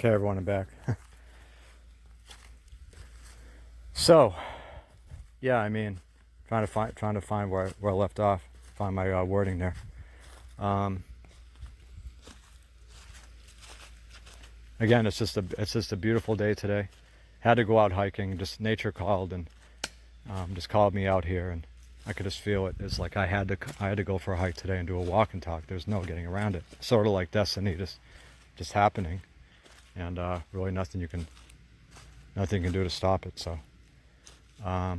Okay, everyone, I'm back. So, yeah, I mean, trying to find where I left off, find my wording there. Again, it's just a beautiful day today. Had to go out hiking. Just nature called and just called me out here, and I could just feel it. It's like I had to go for a hike today and do a walk and talk. There's no getting around it. Sort of like destiny, just happening, and really nothing you can do to stop it. So. I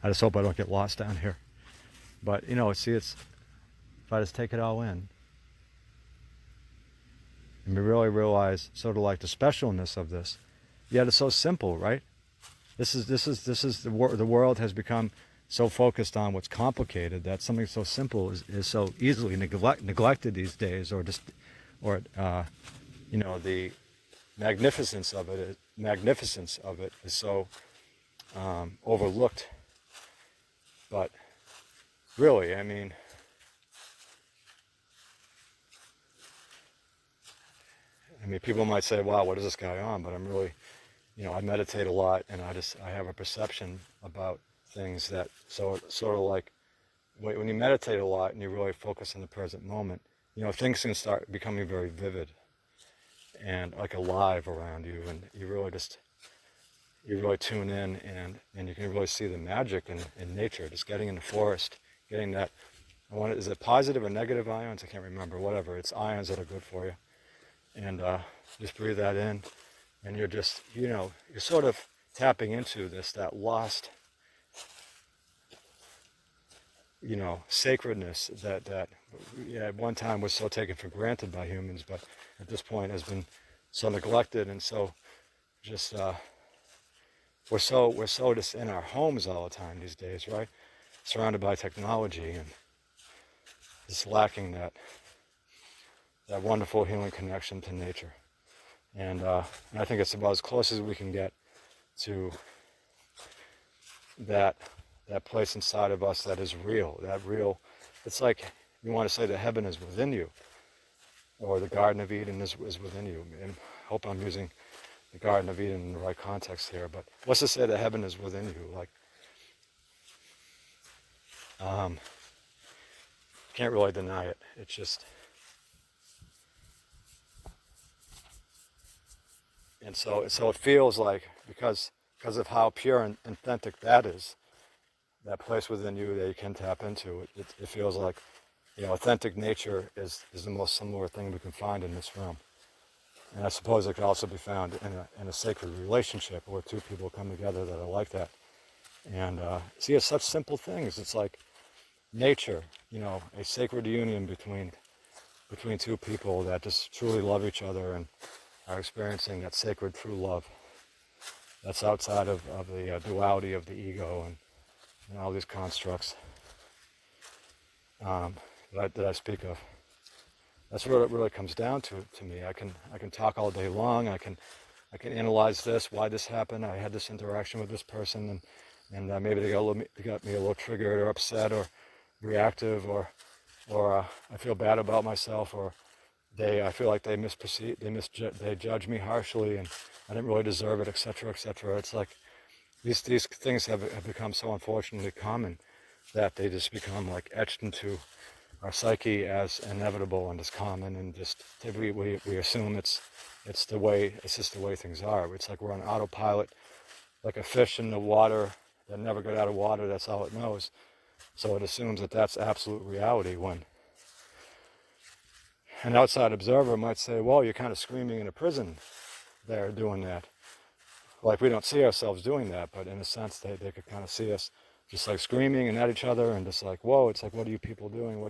just hope I don't get lost down here. But, if I just take it all in, and we really realize sort of like the specialness of this, yet it's so simple, right? This is the world has become so focused on what's complicated that something so simple is so easily neglected these days, the magnificence of it is so overlooked. But really, I mean, people might say, wow, what is this guy on? But I'm really, I meditate a lot, and I have a perception about things that sort of like when you meditate a lot and you really focus on the present moment, things can start becoming very vivid and like alive around you, and you really tune in, and you can really see the magic in nature. Just getting in the forest, getting that, is it positive or negative ions? I can't remember, whatever. It's ions that are good for you. And just breathe that in, and you're just, you're sort of tapping into that lost, sacredness that at one time was so taken for granted by humans, but at this point has been so neglected, and so just, we're so just in our homes all the time these days, right? Surrounded by technology, and just lacking that wonderful healing connection to nature. And I think it's about as close as we can get to that place inside of us that is real. It's like you want to say that heaven is within you, or the Garden of Eden is within you. And I hope I'm using the Garden of Eden in the right context here, but let's just say that heaven is within you. Like, can't really deny it. It's just, and so it feels like, because of how pure and authentic that is, that place within you that you can tap into, it feels like, authentic nature is the most similar thing we can find in this realm. And I suppose it could also be found in a sacred relationship where two people come together that are like that. And see, it's such simple things. It's like nature, a sacred union between two people that just truly love each other and are experiencing that sacred true love that's outside of the duality of the ego and all these constructs that I speak of. That's what it really comes down to me. I can talk all day long. I can analyze this, why this happened. I had this interaction with this person, and maybe they got me a little triggered or upset or reactive, or I feel bad about myself, or I feel like they judge me harshly, and I didn't really deserve it, etc., etc. It's like these things have become so unfortunately common that they just become like etched into our psyche as inevitable and as common, and just we assume it's just the way things are. It's like we're on autopilot, like a fish in the water that never got out of water. That's all it knows. So it assumes that that's absolute reality, when an outside observer might say, well, you're kind of screaming in a prison there doing that. Like, we don't see ourselves doing that, but in a sense they could kind of see us just like screaming and at each other, and just like, whoa, it's like, what are you people doing?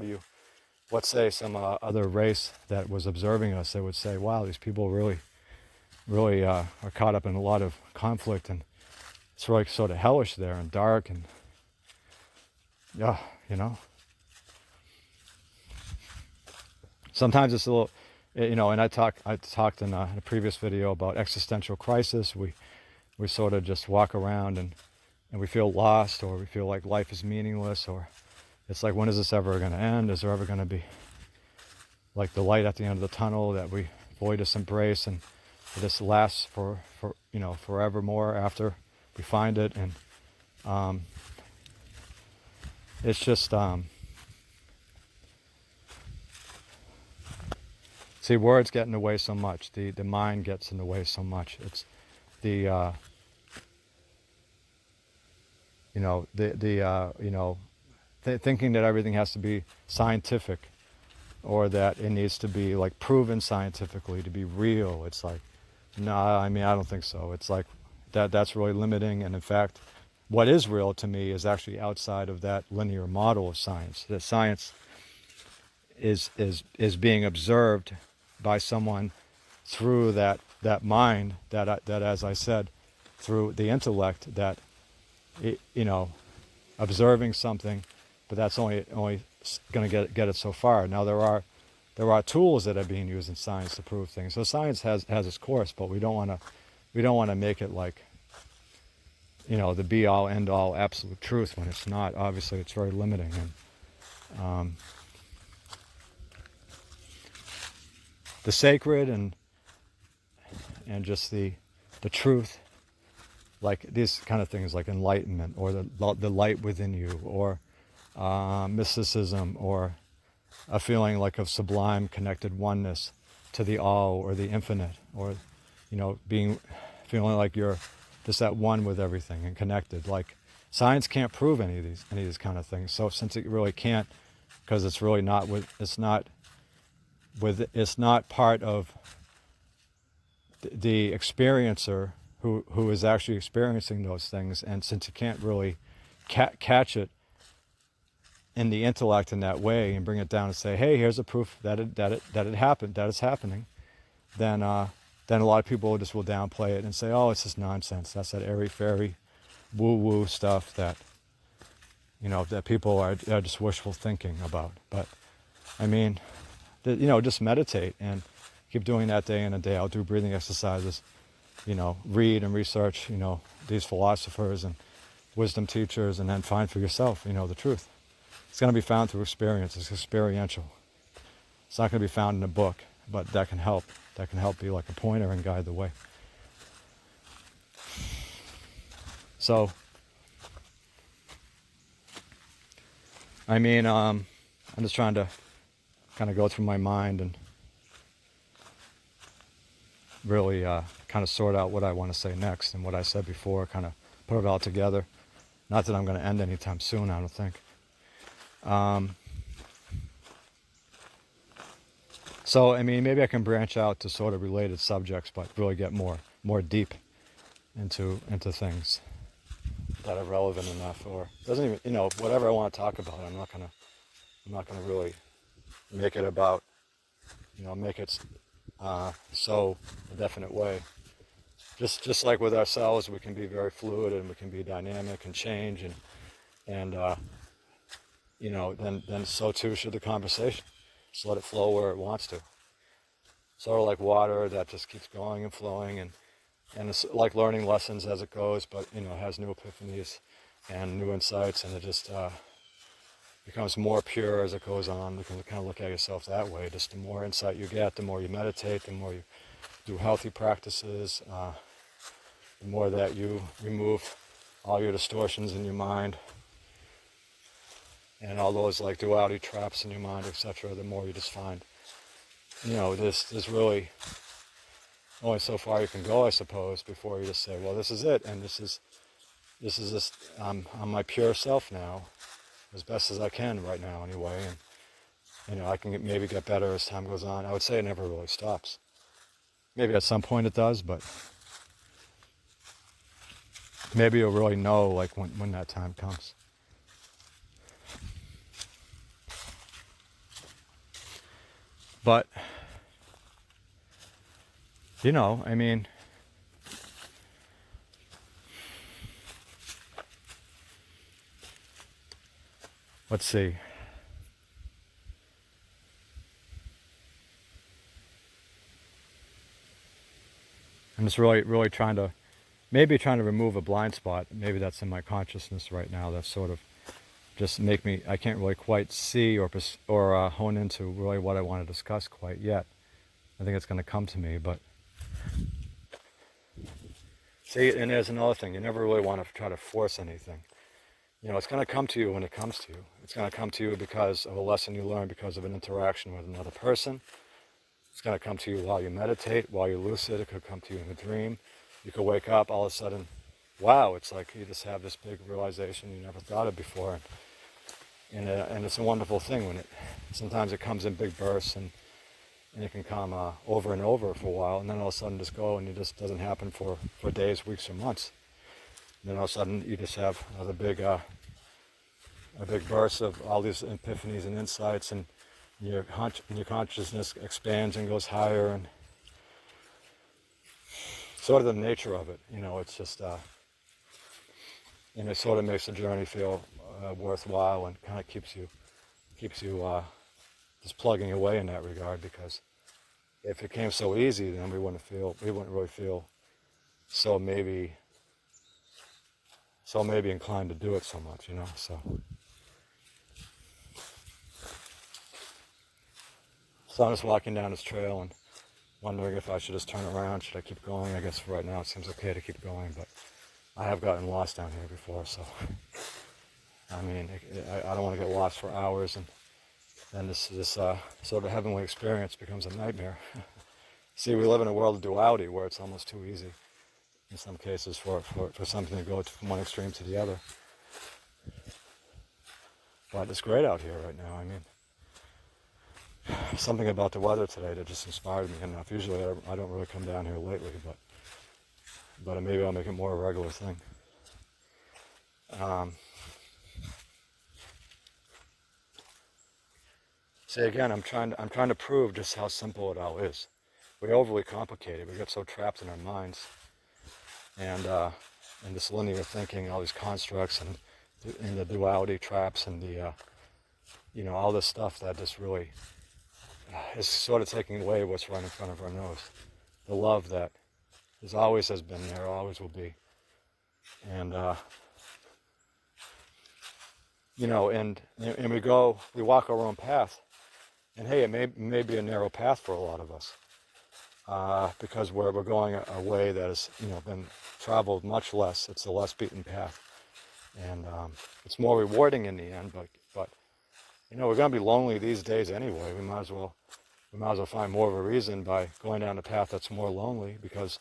Let's say some other race that was observing us, they would say, wow, these people really are caught up in a lot of conflict, and it's really sort of hellish there and dark, and yeah, sometimes it's a little, and I talked in a previous video about existential crisis. We sort of just walk around and we feel lost, or we feel like life is meaningless, or it's like, when is this ever going to end? Is there ever going to be like the light at the end of the tunnel that we fully just embrace, and this lasts for forevermore after we find it. And it's just see, words get in the way so much. The mind gets in the way so much. It's the thinking that everything has to be scientific, or that it needs to be like proven scientifically to be real. It's like, no, I mean, I don't think so. It's like that's really limiting. And in fact, what is real to me is actually outside of that linear model of science. That science is being observed by someone through that mind, that as I said, through the intellect, that observing something, but that's only going to get it so far. Now there are tools that are being used in science to prove things. So science has its course, but we don't want to make it like the be all end all absolute truth when it's not. Obviously, it's very limiting. And the sacred and just the truth, like these kind of things like enlightenment, or the light within you, or mysticism, or a feeling like of sublime connected oneness to the all or the infinite, or feeling like you're just at one with everything and connected. Like science can't prove any of these kind of things. So since it really can't, because it's really not it's not part of the experiencer who is actually experiencing those things, and since you can't really catch it in the intellect in that way and bring it down and say, hey, here's a proof that it happened, that it's happening, then a lot of people just will downplay it and say, oh, it's just nonsense. That's that airy-fairy woo-woo stuff that that people are just wishful thinking about. But I mean, just meditate and keep doing that day in and day out. Do breathing exercises, read and research, these philosophers and wisdom teachers, and then find for yourself, the truth. It's going to be found through experience. It's experiential. It's not going to be found in a book, but that can help. That can help be like a pointer and guide the way. So, I mean, I'm just trying to kind of go through my mind and really kind of sort out what I want to say next, and what I said before, kind of put it all together. Not that I'm going to end anytime soon, I don't think. So, I mean, maybe I can branch out to sort of related subjects, but really get more deep into things that are relevant enough, or doesn't even, whatever I want to talk about, I'm not gonna really make it about, make it so a definite way. Just like with ourselves, we can be very fluid and we can be dynamic and change, and then so too should the conversation. Just let it flow where it wants to. Sort of like water that just keeps going and flowing, and it's like learning lessons as it goes, but has new epiphanies and new insights, and it just becomes more pure as it goes on. You can kind of look at yourself that way. Just the more insight you get, the more you meditate, the more you do healthy practices, the more that you remove all your distortions in your mind and all those like duality traps in your mind, etc., the more you just find, there's really only so far you can go, I suppose, before you just say, well, this is it, and this is I'm my pure self now, as best as I can right now anyway, and I can maybe get better as time goes on. I would say it never really stops. Maybe at some point it does, but maybe you'll really know like when that time comes. But, I mean, let's see. I'm just really trying to remove a blind spot. Maybe that's in my consciousness right now. That's sort of just I can't really quite see or hone into really what I want to discuss quite yet. I think it's going to come to me. But see, and there's another thing. You never really want to try to force anything. It's going to come to you when it comes to you. It's going to come to you because of a lesson you learned, because of an interaction with another person. It's going to come to you while you meditate, while you're lucid. It could come to you in a dream. You could wake up, all of a sudden, wow, it's like you just have this big realization you never thought of before. And it's a wonderful thing when sometimes it comes in big bursts, and it can come over and over for a while, and then all of a sudden just go, and it just doesn't happen for days, weeks, or months. And then all of a sudden you just have another a big burst of all these epiphanies and insights, and your consciousness expands and goes higher, and sort of the nature of it. It's just, it sort of makes the journey feel worthwhile, and kind of keeps you just plugging away in that regard. Because if it came so easy, then we wouldn't really feel so maybe inclined to do it so much, So I'm just walking down this trail and wondering if I should just turn around. Should I keep going? I guess for right now it seems okay to keep going, but I have gotten lost down here before, so I mean, I don't want to get lost for hours, and then this sort of heavenly experience becomes a nightmare. See, we live in a world of duality where it's almost too easy in some cases for something to go from one extreme to the other. But it's great out here right now. I mean, something about the weather today that just inspired me enough. Usually I don't really come down here lately, but maybe I'll make it more a regular thing. See, again, I'm trying to prove just how simple it all is. We overly complicate it. We get so trapped in our minds, and this linear thinking, all these constructs, and the duality traps, and the all this stuff that just really is sort of taking away what's right in front of our nose. The love that always has been there, always will be. And and we walk our own path. And hey, it may be a narrow path for a lot of us, because we're going a way that has been traveled much less. It's a less beaten path, and it's more rewarding in the end. But we're going to be lonely these days anyway. We might as well find more of a reason by going down a path that's more lonely, because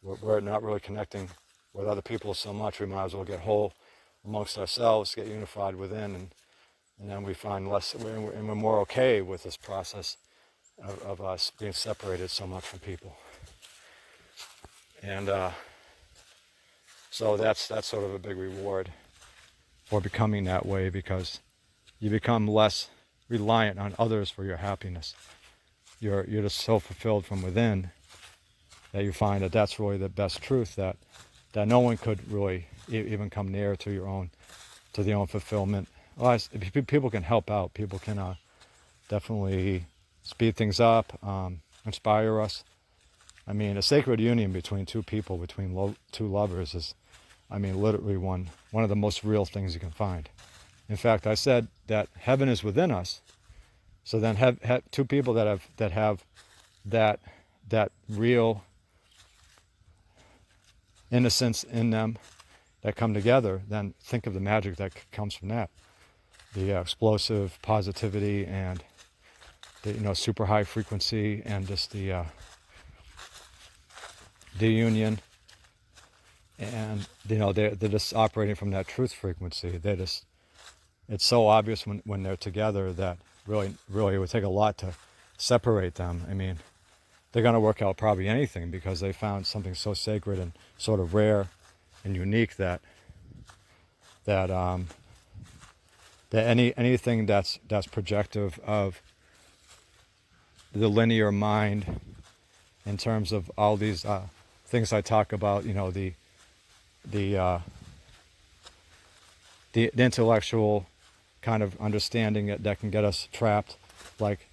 we're not really connecting with other people so much. We might as well get whole amongst ourselves, get unified within, and then we find less, and we're more okay with this process of us being separated so much from people. And so that's sort of a big reward for becoming that way, because you become less reliant on others for your happiness. You're just so fulfilled from within that you find that that's really the best truth, that no one could really even come near to the own fulfillment. Well, people can help out. People can definitely speed things up, inspire us. I mean, a sacred union between two people, between two lovers, is, I mean, literally one of the most real things you can find. In fact, I said that heaven is within us. So then, have two people that have that real innocence in them, that come together. Then think of the magic that comes from that. The explosive positivity, and the super high frequency, and just the union, and they're just operating from that truth frequency. It's so obvious when they're together that really it would take a lot to separate them. I mean, they're going to work out probably anything, because they found something so sacred and sort of rare and unique that anything that's projective of the linear mind, in terms of all these things I talk about, the intellectual kind of understanding that can get us trapped, like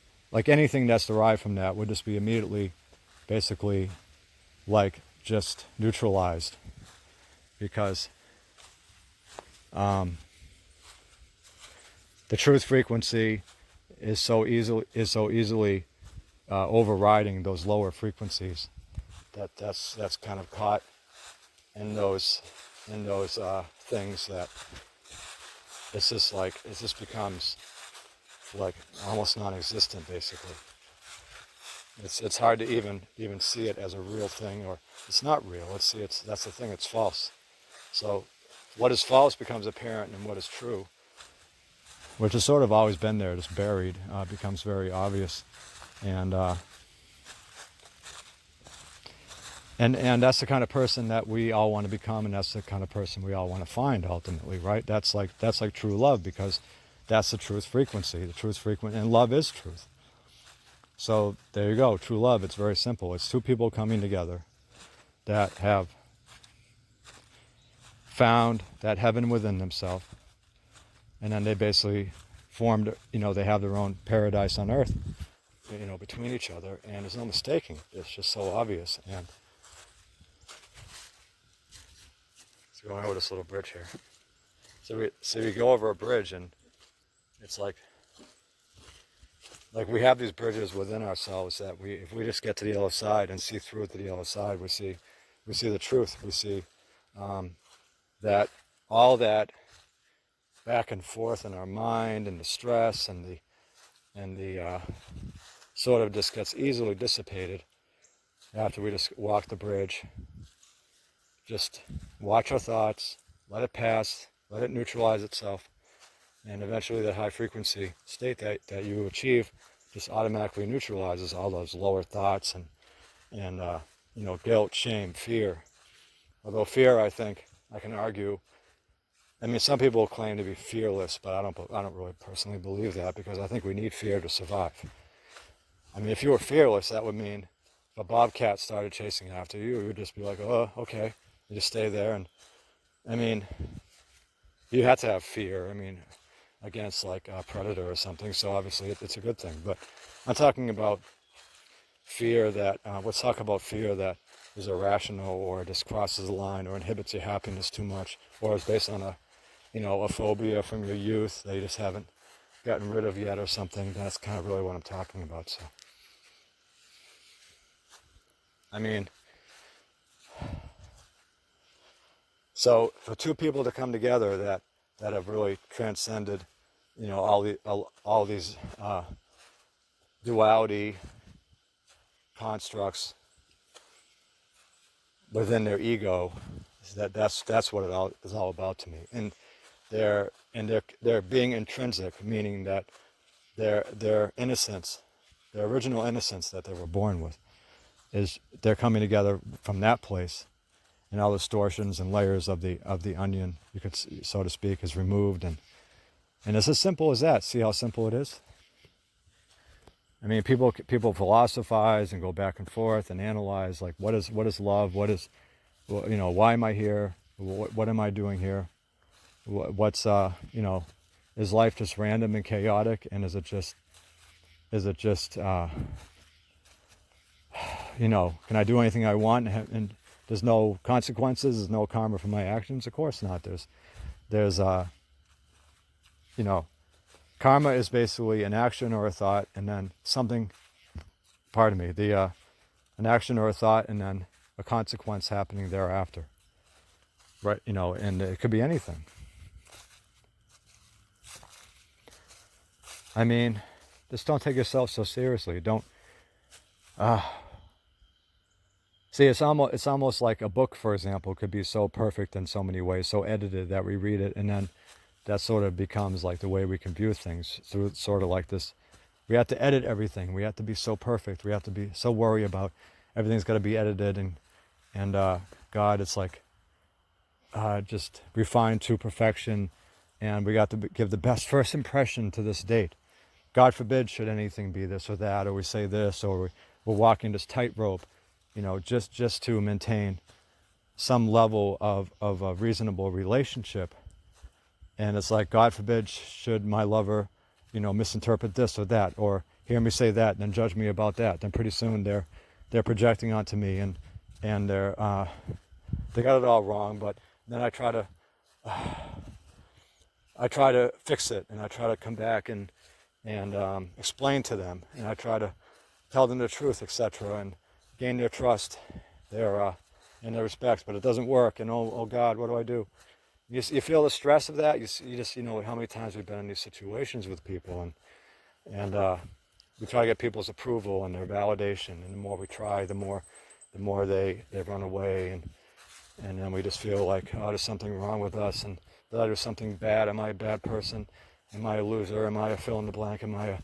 anything that's derived from that would just be immediately, basically, like just neutralized, because the truth frequency is so easily overriding those lower frequencies. That's kind of caught in those things that it just becomes like almost non-existent basically. It's hard to even see it as a real thing, or it's not real. That's the thing. It's false. So what is false becomes apparent, and what is true, which has sort of always been there, just buried, becomes very obvious, and that's the kind of person that we all want to become, and that's the kind of person we all want to find ultimately, right? That's like true love, because that's the truth frequency. The truth frequency, and love is truth. So there you go, true love. It's very simple. It's two people coming together that have found that heaven within themselves, and then they basically formed, they have their own paradise on earth, between each other, and there's no mistaking. It's just so obvious. And let's go over this little bridge here. So we go over a bridge, and it's like we have these bridges within ourselves that if we just get to the other side and see through to the other side, we see the truth. We see that all that back and forth in our mind, and the stress and the sort of just gets easily dissipated after we just walk the bridge. Just watch our thoughts, let it pass, let it neutralize itself, and eventually that high frequency state that you achieve just automatically neutralizes all those lower thoughts and guilt, shame, fear. Although fear, I think I can argue, some people claim to be fearless, but I don't really personally believe that, because I think we need fear to survive. If you were fearless, that would mean if a bobcat started chasing after you, you would just be like, oh, okay, you just stay there. And you have to have fear, against like a predator or something, so obviously it's a good thing. But I'm talking about fear that, let's talk about fear that is irrational, or just crosses the line, or inhibits your happiness too much, or is based on a phobia from your youth that you just haven't gotten rid of yet or something. That's kind of really what I'm talking about. So for two people to come together that have really transcended, all these duality constructs within their ego, that's what it is all about to me. And they're being intrinsic, meaning that their innocence, their original innocence that they were born with, they're coming together from that place, and all the distortions and layers of the onion, you could, so to speak, is removed, and it's as simple as that. See how simple it is? People philosophize and go back and forth and analyze, like, what is love? What is, why am I here? What am I doing here? What's is life just random and chaotic, and is it just can I do anything I want and there's no consequences, there's no karma for my actions? Of course not. There's karma is basically an action or a thought, and then something, an action or a thought, and then a consequence happening thereafter. Right, and it could be anything. Just don't take yourself so seriously. Don't. See, it's almost like a book, for example, could be so perfect in so many ways, so edited that we read it, and then that sort of becomes like the way we can view things, through sort of like this. We have to edit everything. We have to be so perfect. We have to be so worried about everything's got to be edited, and God, it's like just refined to perfection, and we got to give the best first impression to this date. God forbid should anything be this or that, or we say this, or we're walking this tightrope, just to maintain some level of a reasonable relationship. And it's like, God forbid should my lover, misinterpret this or that, or hear me say that, and then judge me about that. Then pretty soon they're projecting onto me, and they got it all wrong. But then I try to fix it, and I try to come back and explain to them, and I try to tell them the truth, etc., and gain their trust, and their respect. But it doesn't work, and oh God, what do I do? You feel the stress of that. You know how many times we've been in these situations with people, and we try to get people's approval and their validation, and the more we try, the more they run away, and then we just feel like, oh, there's something wrong with us, and did I do something bad? Am I a bad person? Am I a loser? Am I a fill in the blank? Am I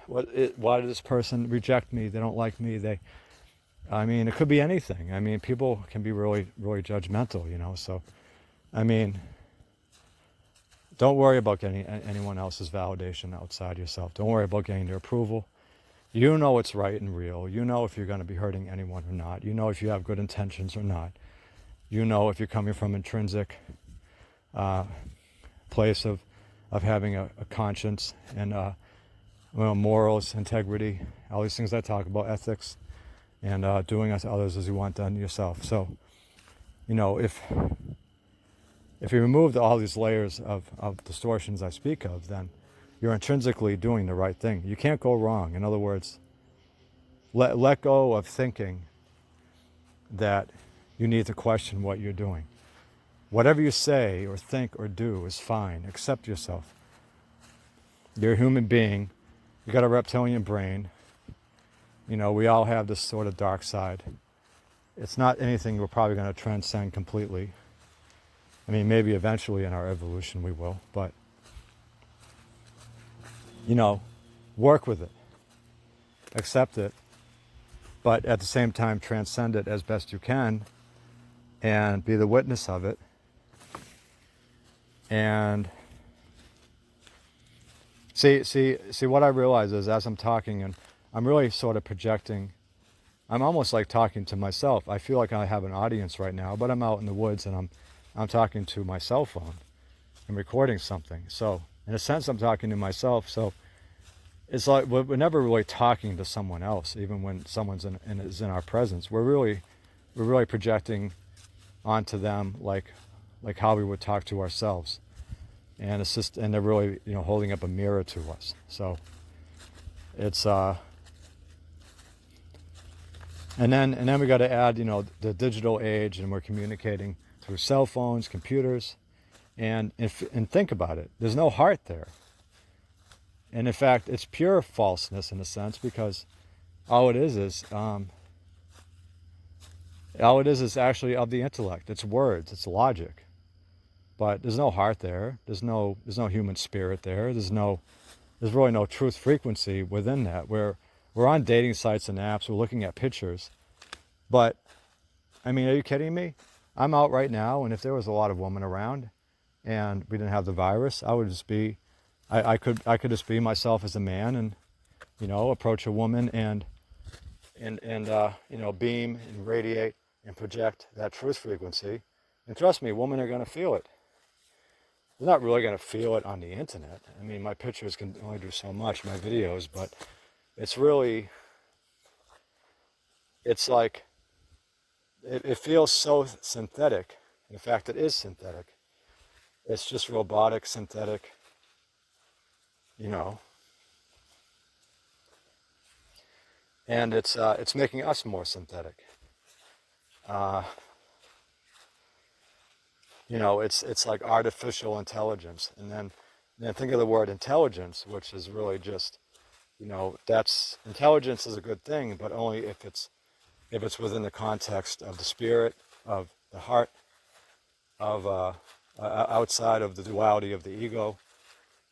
why did this person reject me? They don't like me. I mean, it could be anything. I mean, people can be really, really judgmental, you know. So, I mean, don't worry about getting anyone else's validation outside yourself. Don't worry about getting their approval. You know what's right and real. You know if you're going to be hurting anyone or not. You know if you have good intentions or not. You know if you're coming from intrinsic place of having a conscience and morals, integrity, all these things I talk about, ethics, and doing unto others as you want done yourself. So, you know, if you remove all these layers of distortions I speak of, then you're intrinsically doing the right thing. You can't go wrong. In other words, let go of thinking that you need to question what you're doing. Whatever you say or think or do is fine. Accept yourself. You're a human being. You got a reptilian brain. You know, we all have this sort of dark side. It's not anything we're probably going to transcend completely. I mean, maybe eventually in our evolution we will, but, you know, work with it. Accept it. But at the same time, transcend it as best you can and be the witness of it. And see what I realize is as I'm talking, and I'm really sort of projecting, I'm almost like talking to myself. I feel like I have an audience right now, but I'm out in the woods and I'm talking to my cell phone and recording something. So in a sense, I'm talking to myself. So it's like we're never really talking to someone else, even when someone's is in our presence. We're really projecting onto them like how we would talk to ourselves, and it's just, and they're really, you know, holding up a mirror to us. So it's and then we got to add, you know, the digital age, and we're communicating through cell phones, computers, and think about it. There's no heart there. And in fact, it's pure falseness in a sense, because all it is actually of the intellect. It's words, it's logic. But there's no heart there. There's no human spirit there. There's really no truth frequency within that. We're on dating sites and apps. We're looking at pictures. But I mean, are you kidding me? I'm out right now, and if there was a lot of women around, and we didn't have the virus, I would just be. I could just be myself as a man, and, you know, approach a woman and you know, beam and radiate and project that truth frequency. And trust me, women are going to feel it. They're not really going to feel it on the internet. I mean, my pictures can only do so much, my videos, but it's really, it's like, it feels so synthetic. In fact, it is synthetic. It's just robotic, synthetic. You know, and it's making us more synthetic. You know, it's like artificial intelligence, and then think of the word intelligence, which is really just, you know, that's, intelligence is a good thing, but only if it's within the context of the spirit, of the heart, of outside of the duality of the ego.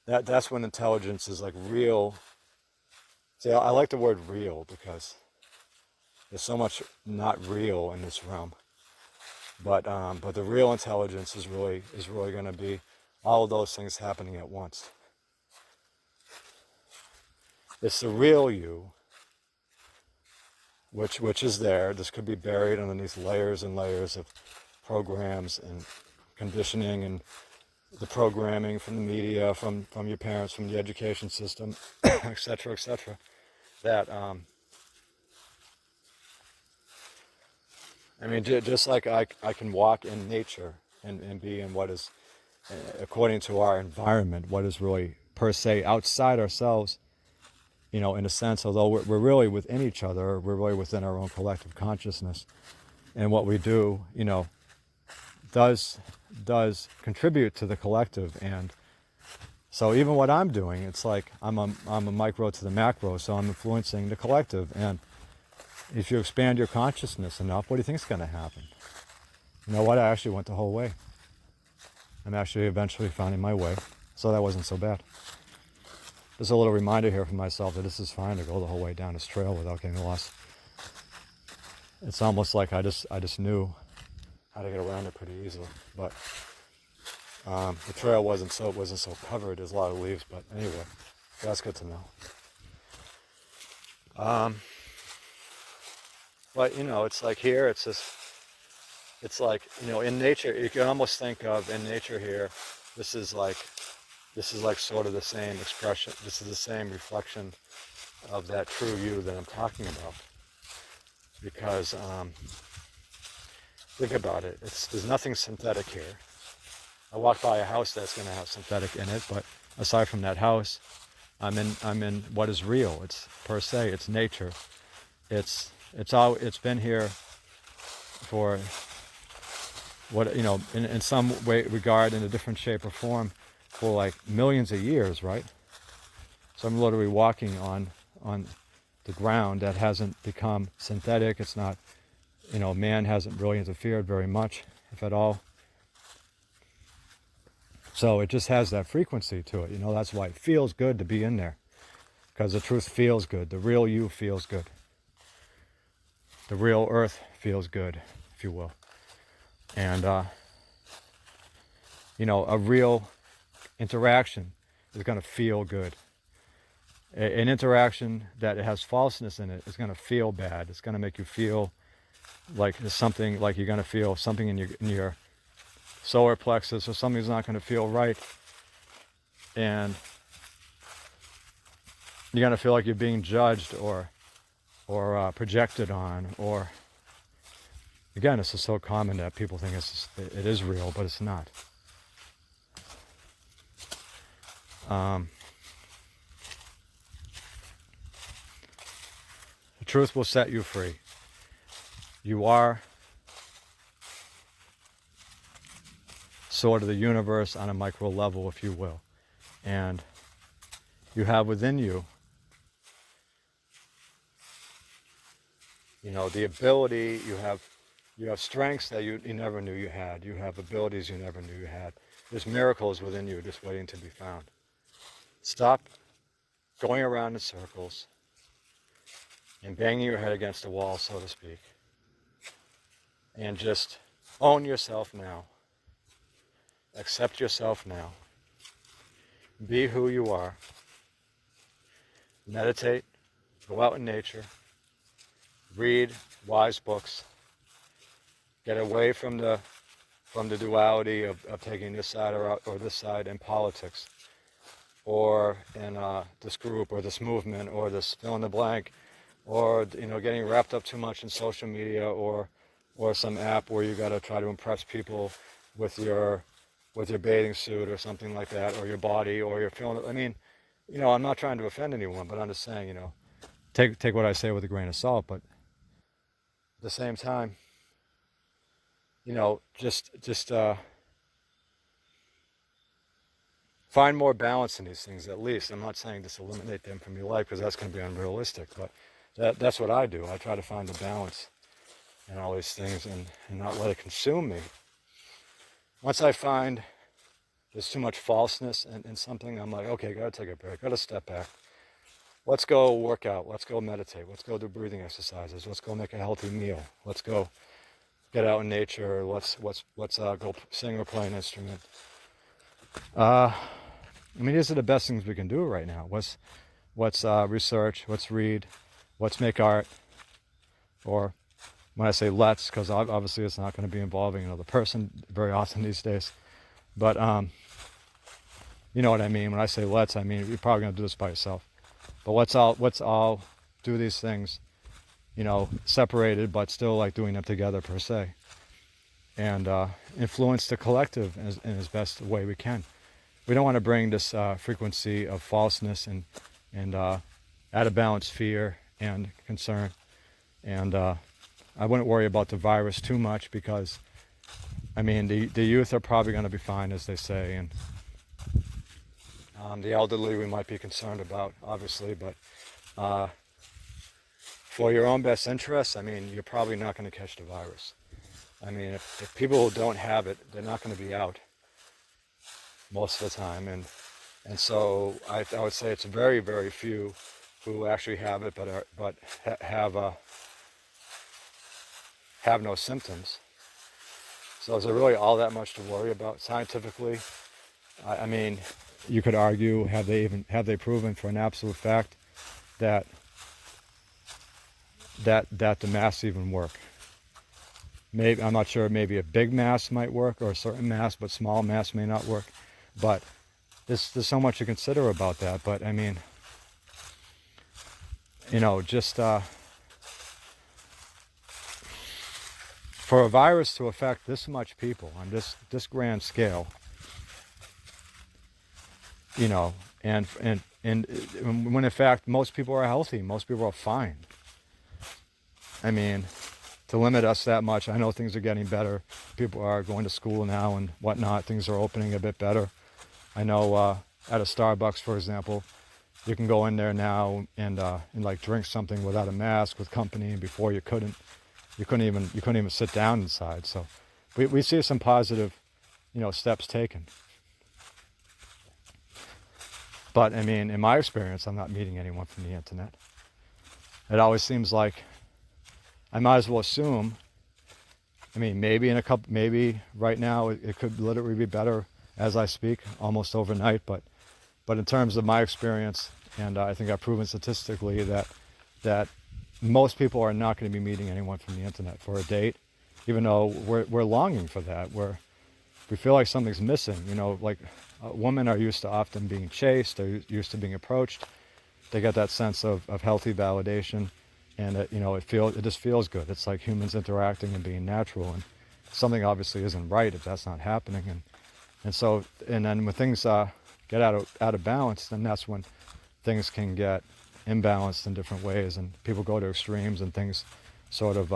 That's when intelligence is like real. See, I like the word real because there's so much not real in this realm. But the real intelligence is really going to be all of those things happening at once. It's the real you, which is there. This could be buried underneath layers and layers of programs and conditioning and the programming from the media, from your parents, from the education system, etc., etc. That, I mean, just like I can walk in nature and be in what is, according to our environment, what is really per se outside ourselves, in a sense, although we're really within each other, we're really within our own collective consciousness. And what we do, does contribute to the collective. And so even what I'm doing, it's like I'm a micro to the macro, so I'm influencing the collective. And if you expand your consciousness enough, what do you think is going to happen? You know what? I actually went the whole way. I'm actually eventually finding my way. So that wasn't so bad. Just a little reminder here for myself that this is fine to go the whole way down this trail without getting lost. It's almost like I just knew how to get around it pretty easily. But the trail wasn't so covered. There's a lot of leaves, but anyway, that's good to know. But it's like here, it's like in nature, you can almost think of in nature here, this is like sort of the same expression. This is the same reflection of that true you that I'm talking about. Because think about it, there's nothing synthetic here. I walked by a house that's going to have synthetic in it, but aside from that house, I'm in what is real. It's per se, it's nature. It's been here for what in some way regard, in a different shape or form, for like millions of years, right? So I'm literally walking on the ground that hasn't become synthetic. It's not, man hasn't really interfered very much, if at all. So it just has that frequency to it. That's why it feels good to be in there, because the truth feels good. The real you feels good. The real earth feels good, if you will. And a real interaction is going to feel good. An interaction that has falseness in it is going to feel bad. It's going to make you feel like there's something, like you're going to feel something in your solar plexus, or something's not going to feel right. And you're going to feel like you're being judged or projected on, or again, this is so common that people think it is real, but it's not. The truth will set you free. You are sort of the universe on a micro level, if you will. And you have within you, the ability, you have strengths that you never knew you had. You have abilities you never knew you had. There's miracles within you just waiting to be found. Stop going around in circles and banging your head against the wall, so to speak. And just own yourself now. Accept yourself now. Be who you are. Meditate. Go out in nature. Read wise books. Get away from the duality of taking this side or this side in politics, or in this group, or this movement, or this fill in the blank, or getting wrapped up too much in social media, or some app where you got to try to impress people with your bathing suit or something like that, or your body, or your feeling. I mean, I'm not trying to offend anyone, but I'm just saying, take what I say with a grain of salt. But at the same time, just find more balance in these things, at least. I'm not saying just eliminate them from your life, because that's going to be unrealistic, but that's what I do. I try to find the balance in all these things and not let it consume me. Once I find there's too much falseness in something, I'm like, okay, gotta take a break, gotta step back. Let's go work out, let's go meditate, let's go do breathing exercises, let's go make a healthy meal, let's go get out in nature, let's go sing or play an instrument. These are the best things we can do right now. Let's research, let's read, let's make art. Or when I say let's, because obviously it's not going to be involving another person very often these days. But you know what I mean. When I say let's, I mean you're probably going to do this by yourself. But let's all do these things, separated, but still like doing them together per se. And influence the collective in as best way we can. We don't want to bring this frequency of falseness and out of balance fear and concern. And I wouldn't worry about the virus too much because, I mean, the youth are probably going to be fine, as they say, and the elderly we might be concerned about, obviously, but for your own best interests, I mean, you're probably not going to catch the virus. I mean, if people don't have it, they're not going to be out most of the time, and so I would say it's very, very few who actually have it, but have no symptoms. So is there really all that much to worry about scientifically? I mean, you could argue, have they proven for an absolute fact that the masks even work? Maybe, I'm not sure, maybe a big mask might work, or a certain mask, but small masks may not work. But there's so much to consider about that. But I mean, you know, just for a virus to affect this much people on this grand scale, you know, and when in fact most people are healthy, most people are fine. I mean, to limit us that much, I know things are getting better. People are going to school now and whatnot. Things are opening a bit better. I know at a Starbucks, for example, you can go in there now and like drink something without a mask with company, and before you couldn't even sit down inside. So we see some positive, you know, steps taken. But I mean, in my experience, I'm not meeting anyone from the internet. It always seems like I might as well assume, I mean, maybe right now it could literally be better as I speak, almost overnight, but in terms of my experience, and I think I've proven statistically that most people are not going to be meeting anyone from the internet for a date, even though we're longing for that. We feel like something's missing, you know, like women are used to often being chased, they're used to being approached, they get that sense of healthy validation. And you know, it just feels good. It's like humans interacting and being natural, and something obviously isn't right if that's not happening. And then when things get out of balance, then that's when things can get imbalanced in different ways, and people go to extremes, and things sort of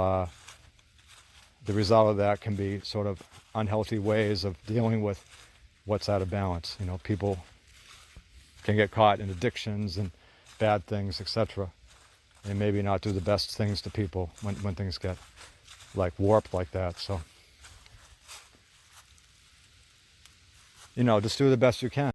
the result of that can be sort of unhealthy ways of dealing with what's out of balance. You know, people can get caught in addictions and bad things, etc. And maybe not do the best things to people when things get like warped like that. So, you know, just do the best you can.